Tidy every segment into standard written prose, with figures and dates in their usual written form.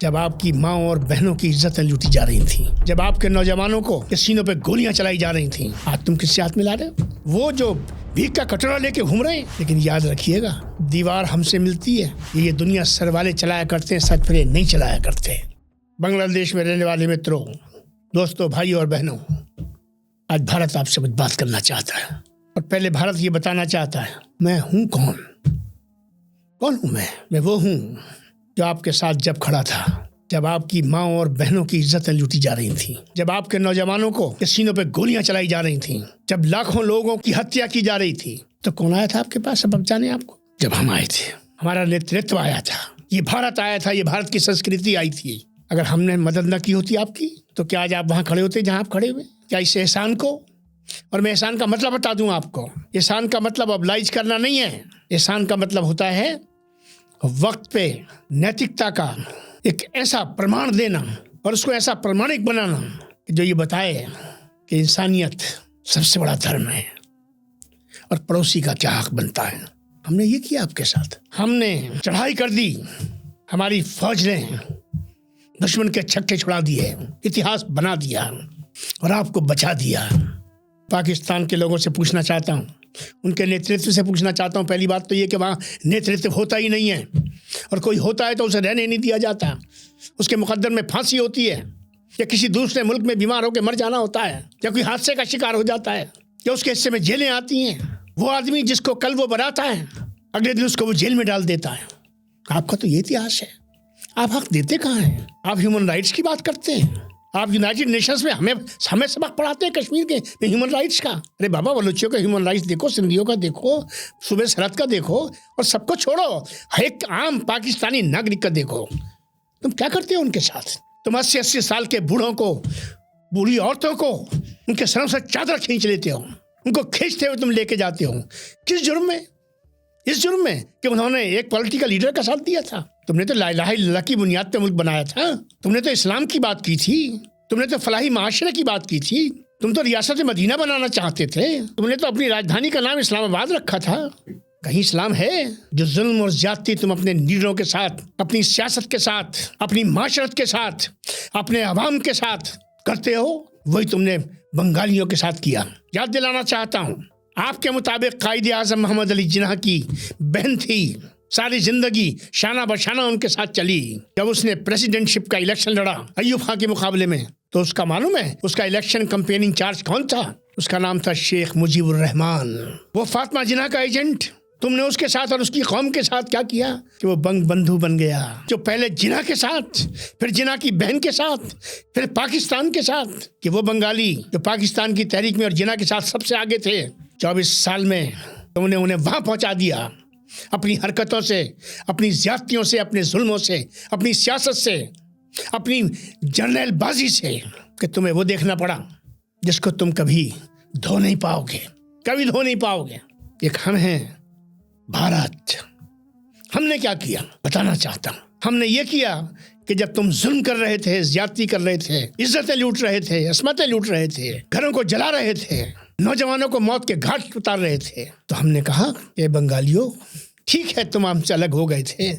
जब आपकी माँ और बहनों की इज्जतें लूटी जा रही थी, जब आपके नौजवानों को के सीनों पे गोलियां चलाई जा रही थी, आज तुम किससे हाथ मिला रहे हो? वो जो भीख का कटोरा लेके घूम रहे हैं। लेकिन याद रखिएगा, दीवार हमसे मिलती है, ये दुनिया सर वाले चलाया करते हैं, सच फिर नहीं चलाया करते। बांग्लादेश में रहने वाले मित्रों, दोस्तों, भाई और बहनों, आज भारत आपसे कुछ बात करना चाहता है। और पहले भारत ये बताना चाहता है, मैं हूँ कौन हूँ मैं वो हूँ जो आपके साथ जब खड़ा था, जब आपकी माँ और बहनों की इज्जतें लूटी जा रही थी, जब आपके नौजवानों को के सीनों पे गोलियां चलाई जा रही थी, जब लाखों लोगों की हत्या की जा रही थी, तो कौन आया था आपके पास? सब जाने आपको, जब हम आए थे, हमारा नेतृत्व आया था, ये भारत आया था, ये भारत की संस्कृति आई थी। अगर हमने मदद न की होती आपकी, तो क्या आज आप वहाँ खड़े होते जहाँ आप खड़े हुए? क्या इस एहसान को, और मैं एहसान का मतलब बता दूं आपको, एहसान का मतलब ऑब्लाइज करना नहीं है। एहसान का मतलब होता है वक्त पे नैतिकता का एक ऐसा प्रमाण देना और उसको ऐसा प्रमाणिक बनाना जो ये बताए कि इंसानियत सबसे बड़ा धर्म है और पड़ोसी का क्या हक बनता है। हमने ये किया आपके साथ, हमने चढ़ाई कर दी, हमारी फौज ने दुश्मन के छक्के छुड़ा दिए, इतिहास बना दिया और आपको बचा दिया। पाकिस्तान के लोगों से पूछना चाहता हूँ, उनके नेतृत्व से पूछना चाहता हूँ, पहली बात तो ये कि वहाँ नेतृत्व होता ही नहीं है, और कोई होता है तो उसे रहने नहीं दिया जाता, उसके मुकद्दर में फांसी होती है, या किसी दूसरे मुल्क में बीमार होकर मर जाना होता है, या कोई हादसे का शिकार हो जाता है, या उसके हिस्से में जेलें आती हैं। वो आदमी जिसको कल वो बनाता है, अगले दिन उसको वो जेल में डाल देता है। आपका तो ये इतिहास है, आप हक देते कहाँ हैं? आप ह्यूमन राइट्स की बात करते हैं, आप यूनाइटेड नेशंस में हमें सबक पढ़ाते हैं कश्मीर के ह्यूमन राइट्स का। अरे बाबा, बलूचियों का ह्यूमन राइट्स देखो, सिंधियों का देखो, सूबे सरहद का देखो, और सबको छोड़ो, एक आम पाकिस्तानी नागरिक का देखो। तुम क्या करते हो उनके साथ? तुम 80-80 साल के बूढ़ों को, बूढ़ी औरतों को उनके सरों से चादर खींच लेते हो, उनको खींचते हुए तुम लेके जाते हो। किस जुर्म में? इस जुर्म में कि उन्होंने एक पॉलिटिकल लीडर का साथ दिया था। तुमने तो ला इलाहा इल्लल्लाह की बुनियाद पे मुल्क बनाया था, तुमने तो इस्लाम की बात की थी, तुमने तो फलाही माशरे की बात की थी, तुम तो रियासत मदीना बनाना चाहते थे, तुमने तो अपनी राजधानी का नाम इस्लामाबाद रखा था। कहीं इस्लाम है? जो जुल्म और ज्यादती तुम अपने लीडरों के साथ, अपनी सियासत के साथ, अपनी माशरत के साथ, अपने अवाम के साथ करते हो, वही तुमने बंगालियों के साथ किया। याद दिलाना चाहता हूँ, आपके मुताबिक कायदे आज़म मोहम्मद अली जिन्ना की बहन थी, सारी जिंदगी शाना बशाना उनके साथ चली। जब उसने प्रेसिडेंटशिप का इलेक्शन लड़ा अय्यूब खान के मुकाबले में, तो उसका मालूम है उसका इलेक्शन कैंपेनिंग चार्ज कौन था? उसका नाम था शेख मुजीबुर रहमान। वो फातिमा जिन्ना का एजेंट। तुमने उसके साथ और उसकी कौम के साथ क्या किया कि वो बंग बंधु बन गया, जो पहले जिन्ना के साथ, फिर जिन्ना की बहन के साथ, फिर पाकिस्तान के साथ, कि वो बंगाली जो पाकिस्तान की तहरीक में और जिन्ना के साथ सबसे आगे थे, 24 साल में तुमने उन्हें वहां पहुंचा दिया अपनी हरकतों से, अपनी ज्यादतियों से, अपने जुल्मों से, अपनी सियासत से, अपनी जर्नैलबाजी से, कि तुम्हें वो देखना पड़ा जिसको तुम कभी धो नहीं पाओगे, कभी धो नहीं पाओगे। एक हम हैं भारत। हमने क्या किया बताना चाहता हूँ। हमने ये किया कि जब तुम जुल्म कर रहे थे, ज्यादती कर रहे थे, इज्जतें लूट रहे थे, अस्मतें लूट रहे थे, घरों को जला रहे थे, नौजवानों को मौत के घाट उतार रहे थे, तो हमने कहा ये बंगालियों, ठीक है तुम हमसे अलग हो गए थे,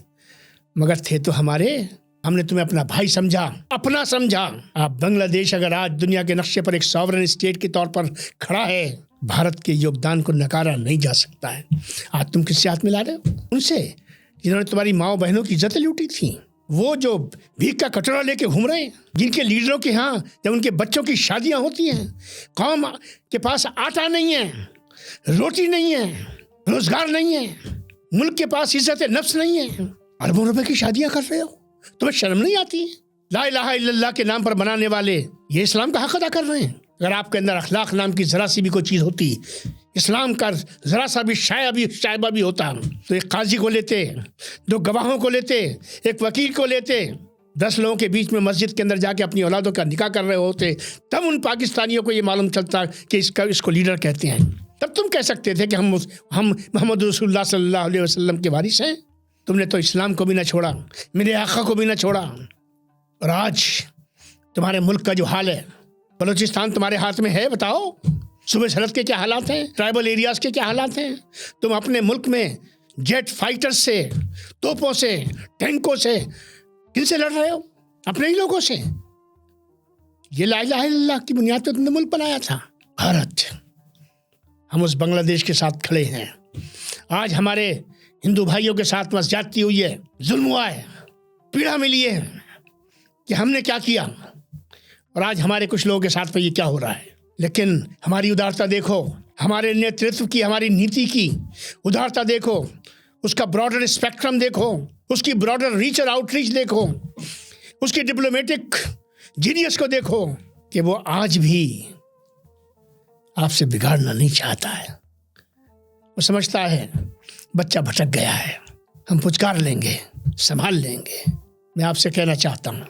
मगर थे तो हमारे, हमने तुम्हें अपना भाई समझा, अपना समझा। आप बांग्लादेश अगर आज दुनिया के नक्शे पर एक सॉवरेन स्टेट के तौर पर खड़ा है, भारत के योगदान को नकारा नहीं जा सकता है। आज तुम किससे हाथ मिला रहे हो? उनसे जिन्होंने तुम्हारी माँ बहनों की इज्जतें लूटी थी, वो जो भीख का कटोरा लेके घूम रहे हैं, जिनके लीडरों के यहाँ जब उनके बच्चों की शादियां होती हैं, कौम के पास आटा नहीं है, रोटी नहीं है, रोजगार नहीं है, मुल्क के पास इज्जत नफ्स नहीं है, अरबों रुपए की शादियां कर रहे हो, तुम्हें शर्म नहीं आती? ला इलाहा इल्लल्लाह के नाम पर बनाने वाले ये इस्लाम का हक अदा कर रहे हैं। अगर आपके अंदर अखलाक नाम की जरा सी भी कोई चीज़ होती, इस्लाम का जरा सा भी शायबा भी होता, तो एक काजी को लेते, 2 गवाहों को लेते, एक वकील को लेते, 10 लोगों के बीच में मस्जिद के अंदर जाके अपनी औलादों का निकाह कर रहे होते, तब उन पाकिस्तानियों को ये मालूम चलता कि इसको लीडर कहते हैं। तब तुम कह सकते थे कि हम मोहम्मद रसूलुल्लाह सल्लल्लाहु अलैहि वसल्लम के वारिस हैं। तुमने तो इस्लाम को भी ना छोड़ा, मेरे आका को भी ना छोड़ा, और आज तुम्हारे मुल्क का जो हाल है, बलूचिस्तान तुम्हारे हाथ में है, बताओ सूबे सरहद के क्या हालात हैं, ट्राइबल एरियाज़ के क्या हालात हैं। तुम अपने मुल्क में जेट फाइटर्स से, तोपों से, टैंकों से किनसे लड़ रहे हो? अपने ही लोगों से। ये ला इलाहा इल्लल्लाह की बुनियाद पर तुमने मुल्क बनाया था भारत। हम उस बांग्लादेश के साथ खड़े हैं। आज हमारे हिंदू भाइयों के साथ वहाँ ज्यादती हुई है, जुल्म हुआ है, पीड़ा मिली है कि हमने क्या किया, और आज हमारे कुछ लोगों के साथ में ये क्या हो रहा है। लेकिन हमारी उदारता देखो, हमारे नेतृत्व की, हमारी नीति की उदारता देखो, उसका ब्रॉडर स्पेक्ट्रम देखो, उसकी ब्रॉडर रीच और आउटरीच देखो, उसकी डिप्लोमेटिक जीनियस को देखो कि वो आज भी आपसे बिगाड़ना नहीं चाहता है। वो समझता है बच्चा भटक गया है, हम पुचकार लेंगे, संभाल लेंगे। मैं आपसे कहना चाहता हूँ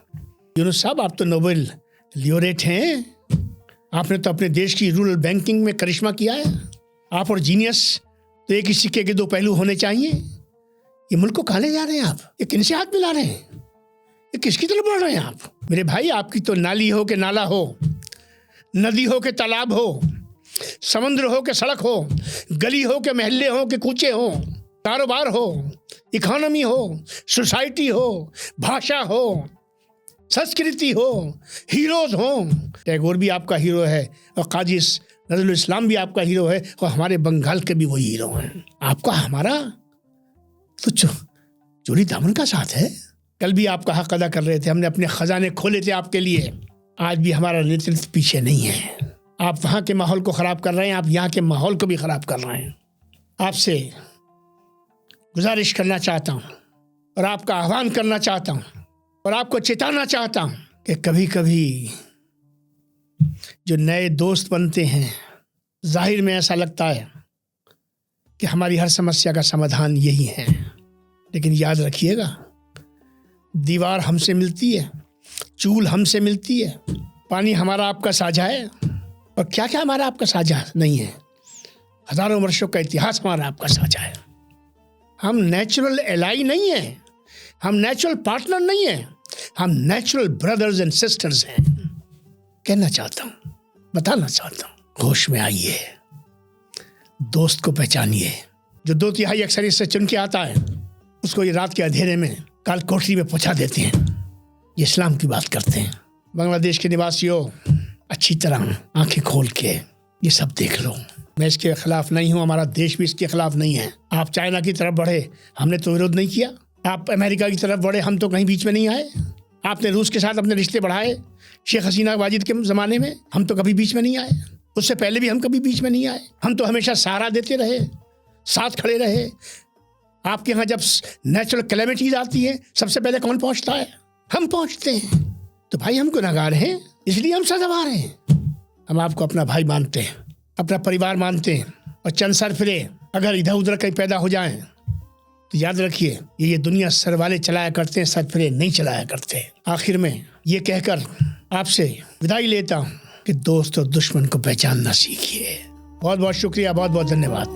यूनुस साहब, आप तो नोबेल लियोरेट हैं, आपने तो अपने देश की रूरल बैंकिंग में करिश्मा किया है। आप और जीनियस तो एक ही सिक्के के दो पहलू होने चाहिए। ये मुल्क को कहाँ ले जा रहे हैं आप? ये किनसे हाथ मिला रहे हैं? ये किसकी तरफ बढ़ रहे हैं आप? मेरे भाई, आपकी तो नाली हो के नाला हो, नदी हो के तालाब हो, समुद्र हो के सड़क हो, गली हो के मोहल्ले हो के कूचे हो, कारोबार हो, इकोनॉमी हो, सोसाइटी हो, भाषा हो, संस्कृति हो, हीरोज हो। टैगोर भी आपका हीरो है और काजी नजरुल इस्लाम भी आपका हीरो है और हमारे बंगाल के भी वही हीरो हैं। आपका हमारा तो चोरी दामन का साथ है। कल भी आपका हक अदा कर रहे थे, हमने अपने खजाने खोले थे आपके लिए। आज भी हमारा नेतृत्व पीछे नहीं है। आप वहाँ के माहौल को ख़राब कर रहे हैं, आप यहाँ के माहौल को भी ख़राब कर रहे हैं। आपसे गुजारिश करना चाहता हूँ और आपका आह्वान करना चाहता हूँ और आपको चेताना चाहता हूँ कि कभी कभी जो नए दोस्त बनते हैं, जाहिर में ऐसा लगता है कि हमारी हर समस्या का समाधान यही है, लेकिन याद रखिएगा, दीवार हमसे मिलती है, चूल हमसे मिलती है, पानी हमारा आपका साझा है, और क्या क्या हमारा आपका साझा नहीं है। हजारों वर्षों का इतिहास हमारा आपका साझा है। हम नेचुरल एलाई नहीं हैं, हम नेचुरल पार्टनर नहीं हैं, हम नेचुरल ब्रदर्स एंड सिस्टर्स हैं। कहना चाहता हूँ, बताना चाहता हूँ, होश में आइए, दोस्त को पहचानिए। जो 2/3 अक्सरियत से चुन के आता है, उसको ये रात के अंधेरे में काल कोठरी में पहुँचा देते हैं। ये इस्लाम की बात करते हैं। बांग्लादेश के निवासियों, अच्छी तरह आंखें खोल के ये सब देख लो। मैं इसके खिलाफ नहीं हूँ, हमारा देश भी इसके खिलाफ नहीं है। आप चाइना की तरफ बढ़े, हमने तो विरोध नहीं किया। आप अमेरिका की तरफ बढ़े, हम तो कहीं बीच में नहीं आए। आपने रूस के साथ अपने रिश्ते बढ़ाए शेख हसीना वाजिद के ज़माने में, हम तो कभी बीच में नहीं आए। उससे पहले भी हम कभी बीच में नहीं आए। हम तो हमेशा सहारा देते रहे, साथ खड़े रहे। आपके यहाँ जब नेचुरल कैलेमिटीज आती है, सबसे पहले कौन पहुँचता है? हम पहुँचते हैं। तो भाई, हम गुनहगार हैं, इसलिए हम सज़ावार हैं। हम आपको अपना भाई मानते हैं, अपना परिवार मानते हैं, और चंद सरफिरे अगर इधर उधर कहीं पैदा हो जाएं तो याद रखिए, ये दुनिया सर वाले चलाया करते हैं, सरफिरे नहीं चलाया करते। आखिर में ये कहकर आपसे विदाई लेता हूँ कि दोस्त और दुश्मन को पहचानना सीखिए। बहुत बहुत शुक्रिया, बहुत बहुत धन्यवाद।